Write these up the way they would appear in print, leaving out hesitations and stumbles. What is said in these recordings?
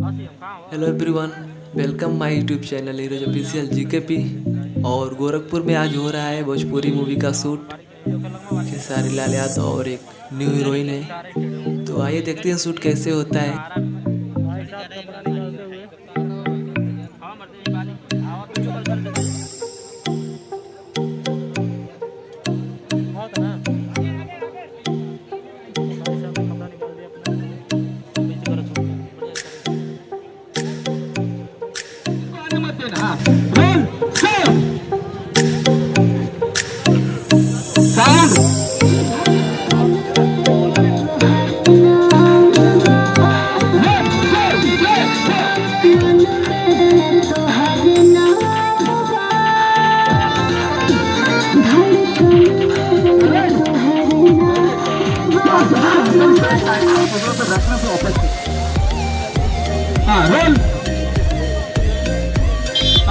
Hello everyone, welcome my YouTube channel heroes official GKP. और गोरखपुर में आज हो रहा है भोजपुरी मूवी का शूट। खेसारी लाल यादव और एक न्यू हीरोइन है, तो आइए देखते हैं शूट कैसे होता है। Roll.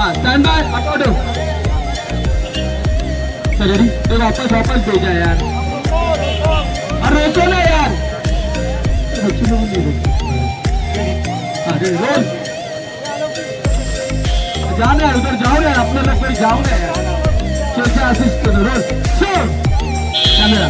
Stand by, according. Ready? तो वापस भेजा यार। अरे रोको ना यार। रोल। जाना है उधर, जाओ यार, अपने लोग कोई जाओ ना यार। कैसे असिस्ट करो? Roll camera.